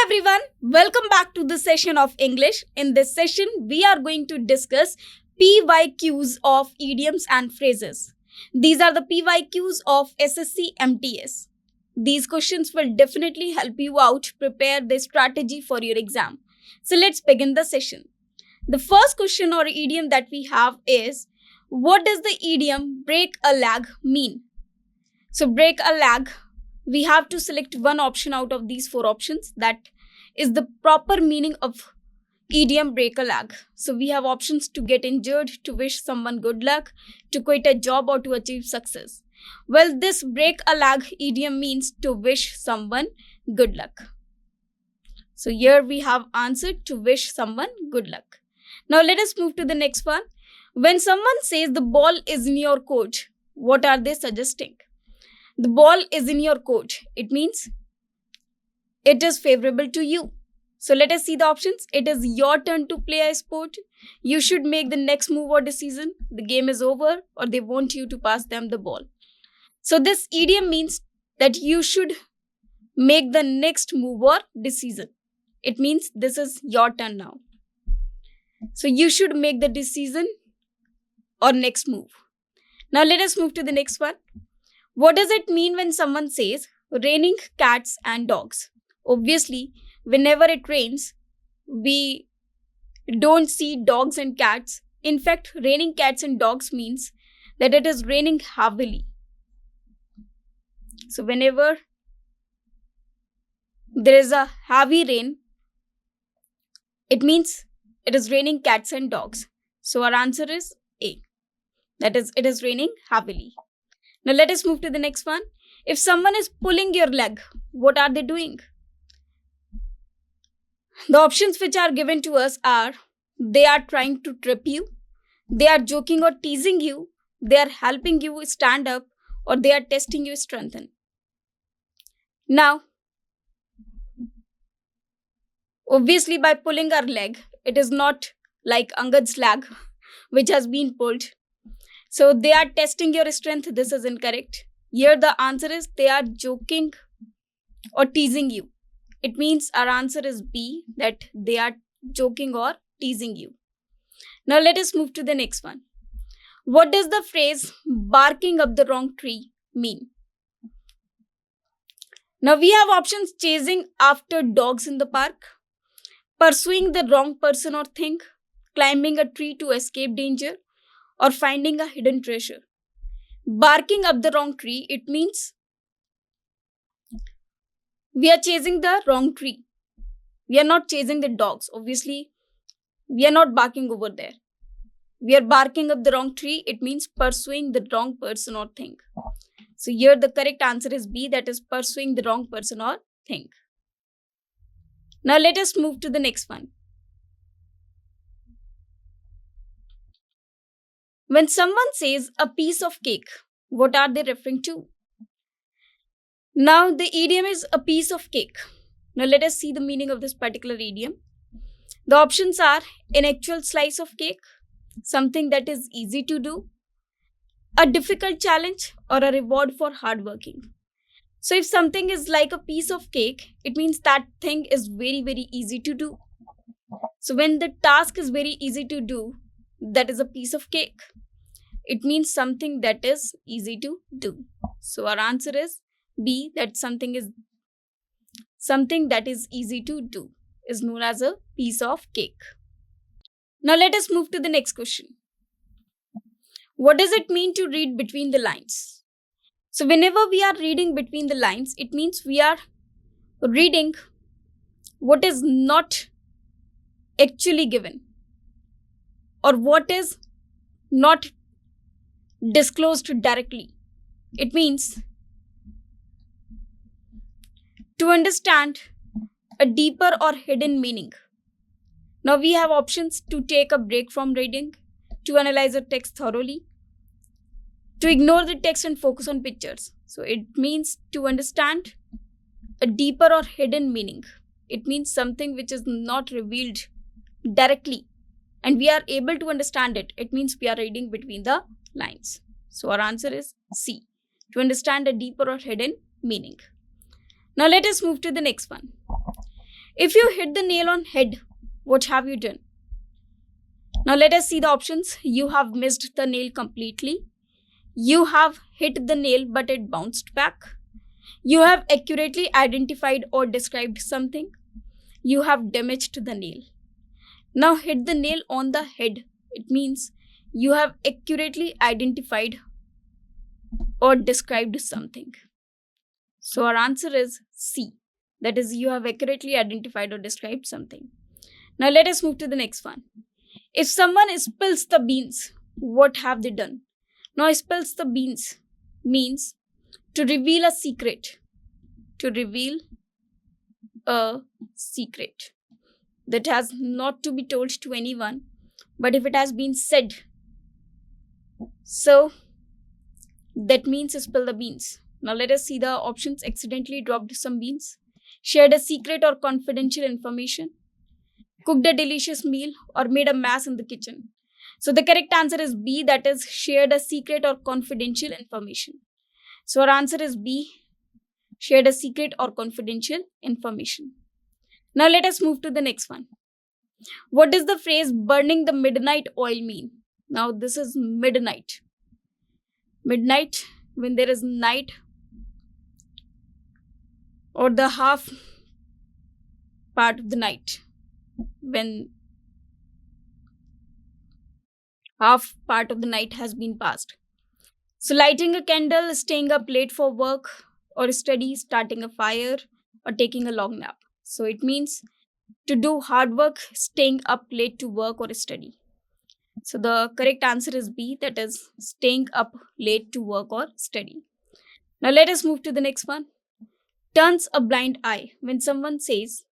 everyone, welcome back to the session of English. In this session, we are going to discuss PYQs of idioms and phrases. These are the PYQs of SSC MTS. These questions will definitely help you out prepare the strategy for your exam. So let's begin the session. The first question or idiom that we have is, what does the idiom break a leg mean? So break a leg, we have to select one option out of these four options. That is the proper meaning of idiom break a leg. So we have options: to get injured, to wish someone good luck, to quit a job, or to achieve success. Well, this break a leg idiom means to wish someone good luck. So here we have answered to wish someone good luck. Now let us move to the next one. When someone says the ball is in your court, what are they suggesting? The ball is in your court. It means it is favorable to you. So let us see the options. It is your turn to play a sport. You should make the next move or decision. The game is over, or they want you to pass them the ball. So this idiom means that you should make the next move or decision. It means this is your turn now. So you should make the decision or next move. Now let us move to the next one. What does it mean when someone says raining cats and dogs? Obviously, whenever it rains, we don't see dogs and cats. In fact, raining cats and dogs means that it is raining heavily. So whenever there is a heavy rain, it means it is raining cats and dogs. So our answer is A. That is, it is raining heavily. Now let us move to the next one. If someone is pulling your leg, what are they doing? The options which are given to us are: they are trying to trip you, they are joking or teasing you, they are helping you stand up, or they are testing you strengthen. Now, obviously by pulling our leg, it is not like Angad's leg which has been pulled. So they are testing your strength. This is incorrect. Here the answer is they are joking or teasing you. It means our answer is B, that they are joking or teasing you. Now let us move to the next one. What does the phrase barking up the wrong tree mean? Now we have options: chasing after dogs in the park, pursuing the wrong person or thing, climbing a tree to escape danger, or finding a hidden treasure. Barking up the wrong tree, it means we are chasing the wrong tree. We are not chasing the dogs. Obviously, we are not barking over there. We are barking up the wrong tree. It means pursuing the wrong person or thing. So here the correct answer is B, that is pursuing the wrong person or thing. Now let us move to the next one. When someone says a piece of cake, what are they referring to? Now the idiom is a piece of cake. Now let us see the meaning of this particular idiom. The options are: an actual slice of cake, something that is easy to do, a difficult challenge, or a reward for hard working. So if something is like a piece of cake, it means that thing is very, very easy to do. So when the task is very easy to do, that is a piece of cake. It means something that is easy to do. So our answer is B, that something that is easy to do is known as a piece of cake. Now let us move to the next question. What does it mean to read between the lines? So whenever we are reading between the lines, it means we are reading what is not actually given, or what is not disclosed directly. It means to understand a deeper or hidden meaning. Now we have options: to take a break from reading, to analyze a text thoroughly, to ignore the text and focus on pictures. So it means to understand a deeper or hidden meaning. It means something which is not revealed directly and we are able to understand it. It means we are reading between the lines. So our answer is C, to understand a deeper or hidden meaning. Now let us move to the next one. If you hit the nail on head, what have you done? Now let us see the options. You have missed the nail completely. You have hit the nail but it bounced back. You have accurately identified or described something. You have damaged the nail. Now hit the nail on the head. It means you have accurately identified or described something. So our answer is C. That is, you have accurately identified or described something. Now let us move to the next one. If someone spills the beans, what have they done? Now spills the beans means to reveal a secret. To reveal a secret that has not to be told to anyone, but if it has been said, so that means spill the beans. Now let us see the options. Accidentally dropped some beans, shared a secret or confidential information, cooked a delicious meal, or made a mess in the kitchen. So the correct answer is B, that is shared a secret or confidential information. So our answer is B, shared a secret or confidential information. Now let us move to the next one. What does the phrase burning the midnight oil mean? Now this is midnight. Midnight, when there is night or the half part of the night, when half part of the night has been passed. So lighting a candle, staying up late for work or study, starting a fire, or taking a long nap. So it means to do hard work, staying up late to work or study. So the correct answer is B, that is staying up late to work or study. Now let us move to the next one. Turns a blind eye. When someone says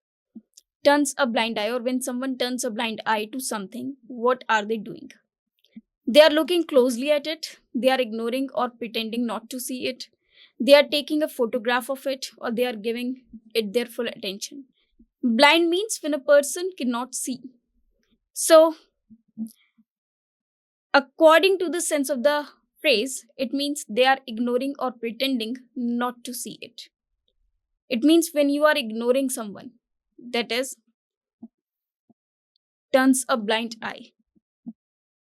turns a blind eye, or when someone turns a blind eye to something, what are they doing? They are looking closely at it, they are ignoring or pretending not to see it, they are taking a photograph of it, or they are giving it their full attention. Blind means when a person cannot see. So, according to the sense of the phrase, it means they are ignoring or pretending not to see it. It means when you are ignoring someone, that is, turns a blind eye.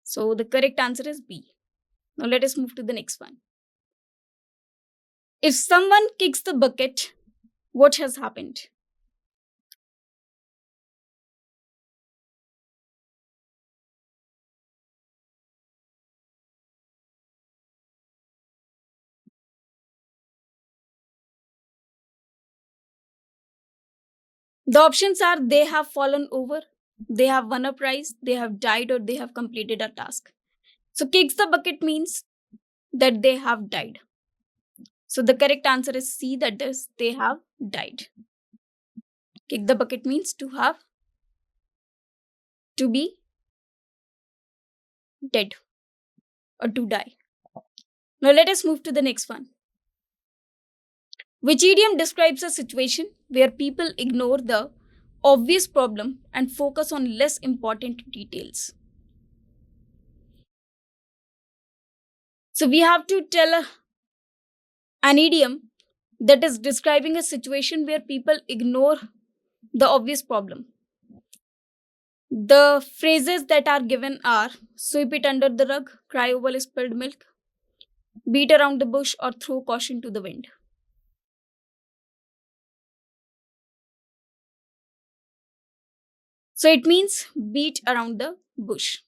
So the correct answer is B. Now let us move to the next one. If someone kicks the bucket, what has happened? The options are they have fallen over, they have won a prize, they have died, or they have completed a task. So kicks the bucket means that they have died. So the correct answer is C, that is they have died. Kick the bucket means to be dead or to die. Now let us move to the next one. Which idiom describes a situation where people ignore the obvious problem and focus on less important details? So we have to tell an idiom that is describing a situation where people ignore the obvious problem. The phrases that are given are sweep it under the rug, cry over spilled milk, beat around the bush, or throw caution to the wind. So it means beat around the bush.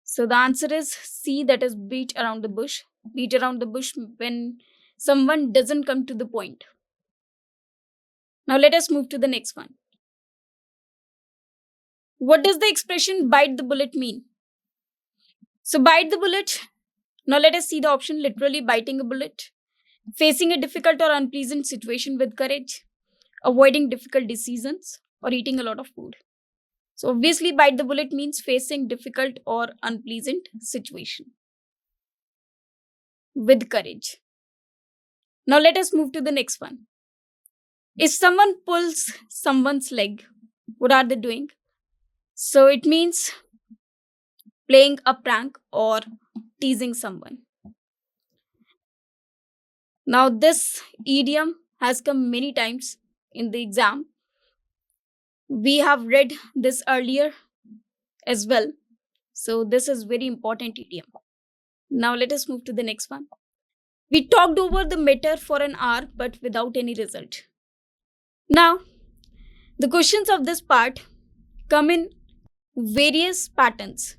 So the answer is C, that is beat around the bush. Beat around the bush when someone doesn't come to the point. Now let us move to the next one. What does the expression bite the bullet mean? So bite the bullet. Now let us see the option: literally biting a bullet, facing a difficult or unpleasant situation with courage, avoiding difficult decisions, or eating a lot of food. So obviously bite the bullet means facing difficult or unpleasant situation with courage. Now let us move to the next one. If someone pulls someone's leg, what are they doing? So it means playing a prank or teasing someone. Now this idiom has come many times in the exam. We have read this earlier as well. So this is very important idiom. Now let us move to the next one. We talked over the matter for an hour but without any result. Now, the questions of this part come in various patterns.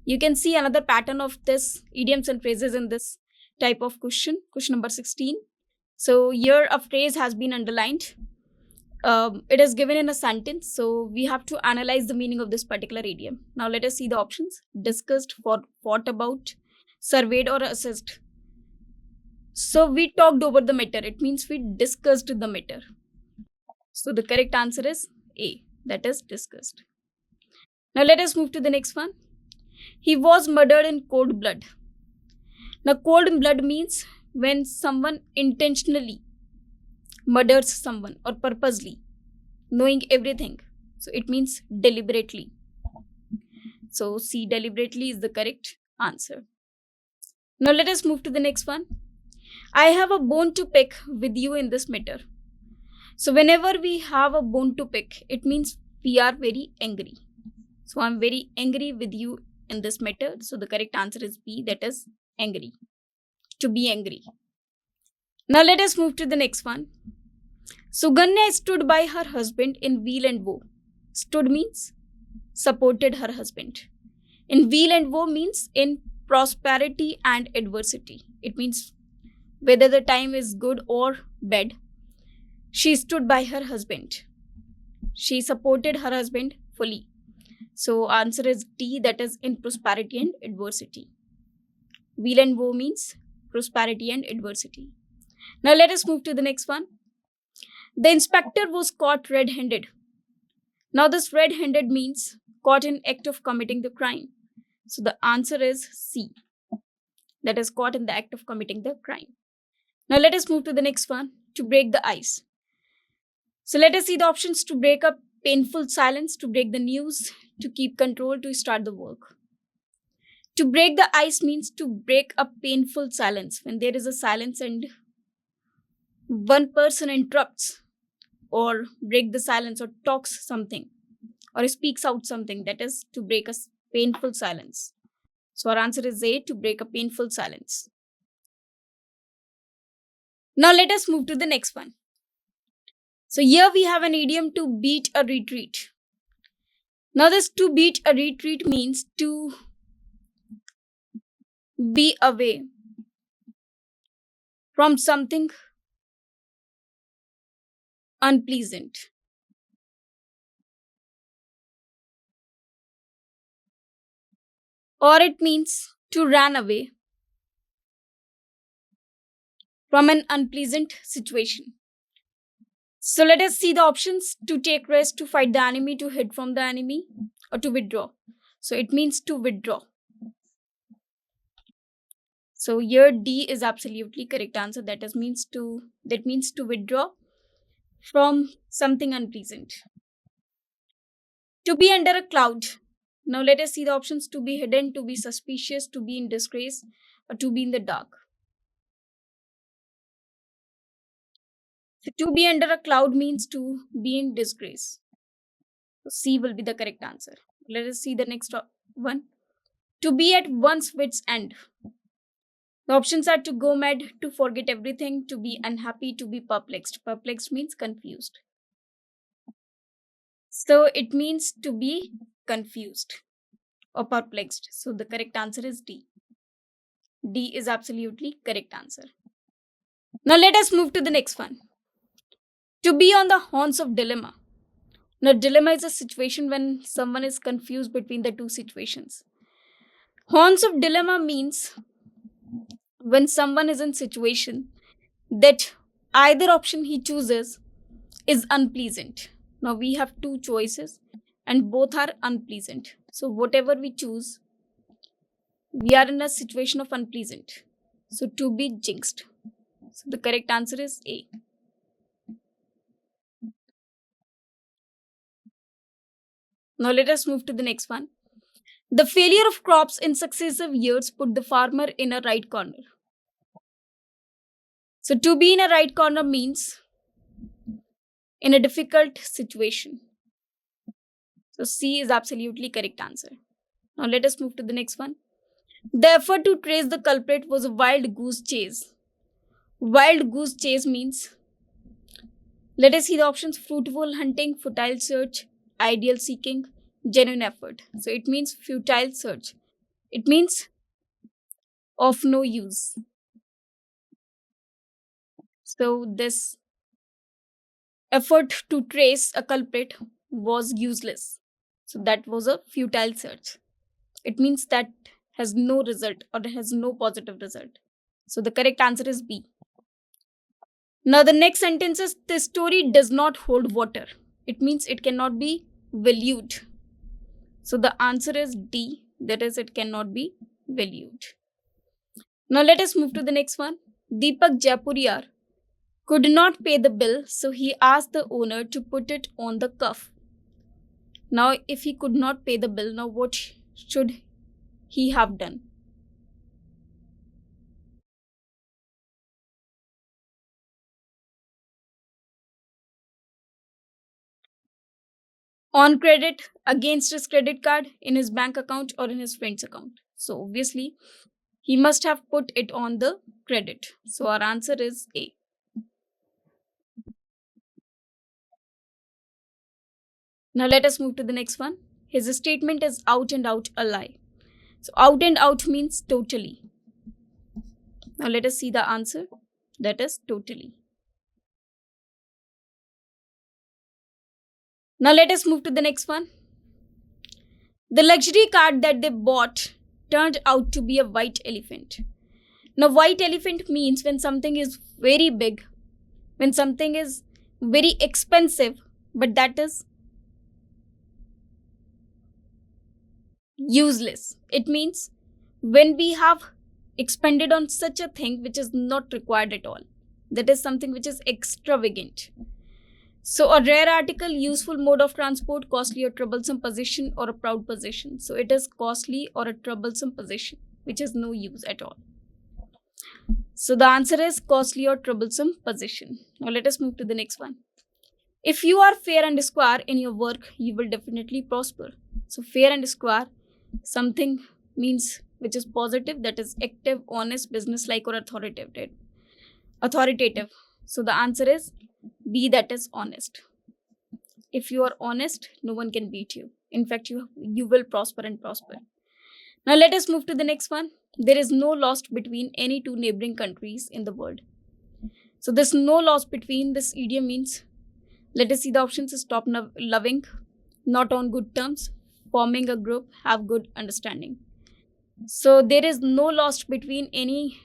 You can see another pattern of this idioms and phrases in this type of question number 16. So here a phrase has been underlined. It is given in a sentence, so we have to analyze the meaning of this particular idiom. Now let us see the options. Discussed, thought about, surveyed or assessed. So we talked over the matter. It means we discussed the matter. So the correct answer is A, that is discussed. Now let us move to the next one. He was murdered in cold blood. Now cold blood means when someone intentionally murders someone or purposely, knowing everything. So it means deliberately. So C, deliberately is the correct answer. Now let us move to the next one. I have a bone to pick with you in this matter. So whenever we have a bone to pick, it means we are very angry. So I'm very angry with you in this matter. So the correct answer is B, that is angry. To be angry. Now let us move to the next one. Suganya stood by her husband in weal and woe. Stood means supported her husband. In weal and woe means in prosperity and adversity. It means whether the time is good or bad, she stood by her husband. She supported her husband fully. So answer is D, that is in prosperity and adversity. Weal and woe means prosperity and adversity. Now let us move to the next one. The inspector was caught red-handed. Now this red-handed means caught in act of committing the crime. So the answer is C, that is caught in the act of committing the crime. Now let us move to the next one. To break the ice. So let us see the options. To break up painful silence, to break the news, to keep control, to start the work. To break the ice means to break up painful silence. When there is a silence and one person interrupts or break the silence or talks something or speaks out something, that is to break a painful silence. So our answer is A, to break a painful silence. Now let us move to the next one. So here we have an idiom, to beat a retreat. Now this to beat a retreat means to be away from something unpleasant. Or it means to run away from an unpleasant situation. So let us see the options. To take rest, to fight the enemy, to hide from the enemy, or to withdraw. So it means to withdraw. So here D is absolutely correct answer. That means to withdraw from something unpleasant. To be under a cloud. Now let us see the options. To be hidden, to be suspicious, to be in disgrace, or to be in the dark. So to be under a cloud means to be in disgrace. So C will be the correct answer. Let us see the next one. To be at one's wit's end. The options are to go mad, to forget everything, to be unhappy, to be perplexed. Perplexed means confused. So it means to be confused or perplexed. So the correct answer is D. D is absolutely correct answer. Now let us move to the next one. To be on the horns of dilemma. Now dilemma is a situation when someone is confused between the two situations. Horns of dilemma means when someone is in situation that either option he chooses is unpleasant. Now we have two choices and both are unpleasant. So whatever we choose, we are in a situation of unpleasant. So to be jinxed. So the correct answer is A. Now let us move to the next one. The failure of crops in successive years put the farmer in a right corner. So to be in a right corner means in a difficult situation. So C is absolutely correct answer. Now let us move to the next one. The effort to trace the culprit was a wild goose chase. Wild goose chase means, let us see the options: fruitful hunting, futile search, ideal seeking, genuine effort. So it means futile search. It means of no use. So this effort to trace a culprit was useless. So that was a futile search. It means that has no result or has no positive result. So the correct answer is B. Now the next sentence is, the story does not hold water. It means it cannot be valued. So the answer is D, that is, it cannot be valued. Now let us move to the next one. Deepak Jaipuriyar could not pay the bill, so he asked the owner to put it on the cuff. Now if he could not pay the bill, now what should he have done? On credit, against his credit card, in his bank account, or in his friend's account. So obviously he must have put it on the credit. So our answer is A. Now let us move to the next one. His statement is out and out a lie. So out and out means totally. Now let us see the answer. That is totally. Now let us move to the next one. The luxury car that they bought turned out to be a white elephant. Now white elephant means when something is very big, when something is very expensive, but that is useless. It means when we have expended on such a thing which is not required at all. That is something which is extravagant. So a rare article, useful mode of transport, costly or troublesome possession, or a proud possession. So it is costly or a troublesome possession, which is no use at all. So the answer is costly or troublesome possession. Now let us move to the next one. If you are fair and square in your work, you will definitely prosper. So fair and square, something means which is positive, that is active, honest, businesslike, or authoritative. So the answer is B, that is honest. If you are honest, no one can beat you. In fact, you will prosper and prosper. Now let us move to the next one. There is no loss between any two neighboring countries in the world. So this no loss between, this idiom means, let us see the options: stop loving, not on good terms, forming a group, have good understanding. So there is no loss between any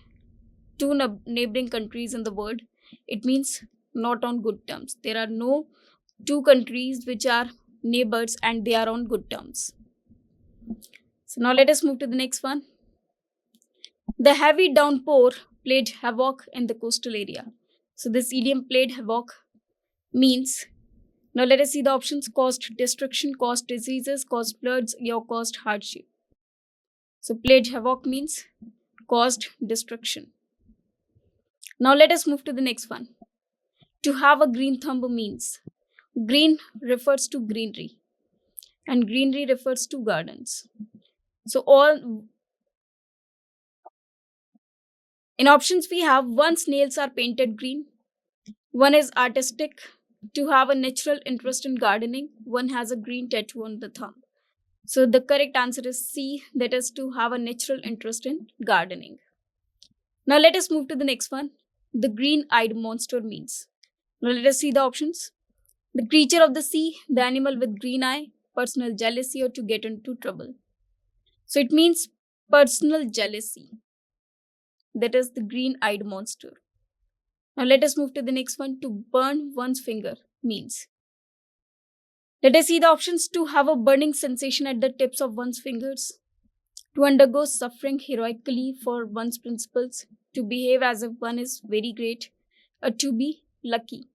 two neighboring countries in the world. It means not on good terms. There are no two countries which are neighbors and they are on good terms. So now let us move to the next one. The heavy downpour played havoc in the coastal area. So this idiom, played havoc, means, now let us see the options: caused destruction, caused diseases, caused floods, or caused hardship. So played havoc means caused destruction. Now let us move to the next one. To have a green thumb means, green refers to greenery and greenery refers to gardens. So all in options we have: one's nails are painted green, one is artistic, to have a natural interest in gardening, one has a green tattoo on the thumb. So the correct answer is C, that is to have a natural interest in gardening. Now let us move to the next one. The green-eyed monster means. Now let us see the options. The creature of the sea, the animal with green eye, personal jealousy, or to get into trouble. So it means personal jealousy. That is the green-eyed monster. Now let us move to the next one. To burn one's finger means. Let us see the options: to have a burning sensation at the tips of one's fingers, to undergo suffering heroically for one's principles, to behave as if one is very great, or to be lucky.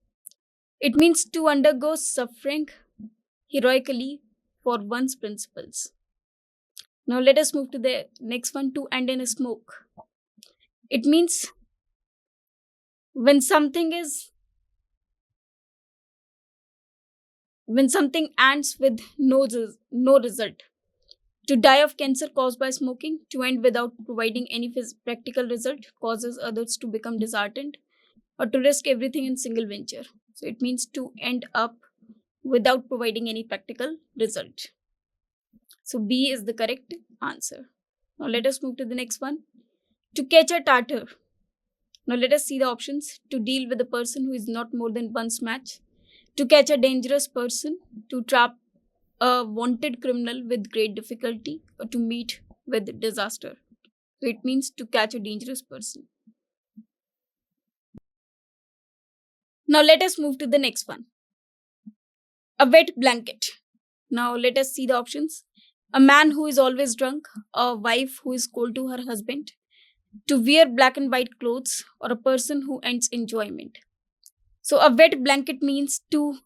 It means to undergo suffering heroically for one's principles. Now let us move to the next one. To end in smoke. It means when something is when something ends with no result. To die of cancer caused by smoking, to end without providing any practical result, causes others to become disheartened, or to risk everything in single venture. So it means to end up without providing any practical result. So B is the correct answer. Now let us move to the next one. To catch a tartar. Now let us see the options. To deal with a person who is not more than one's match. To catch a dangerous person. To trap a wanted criminal with great difficulty, or to meet with disaster. So it means to catch a dangerous person. Now let us move to the next one. A wet blanket. Now let us see the options. A man who is always drunk, a wife who is cold to her husband, to wear black and white clothes, or a person who ends enjoyment. So a wet blanket means to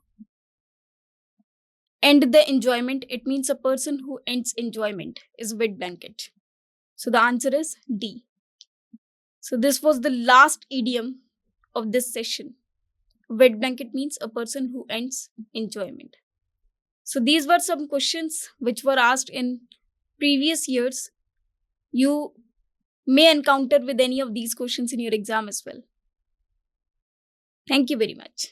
end the enjoyment. It means a person who ends enjoyment is wet blanket. So the answer is D. So this was the last idiom of this session. Wet blanket means a person who ends enjoyment. So these were some questions which were asked in previous years. You may encounter with any of these questions in your exam as well. Thank you very much.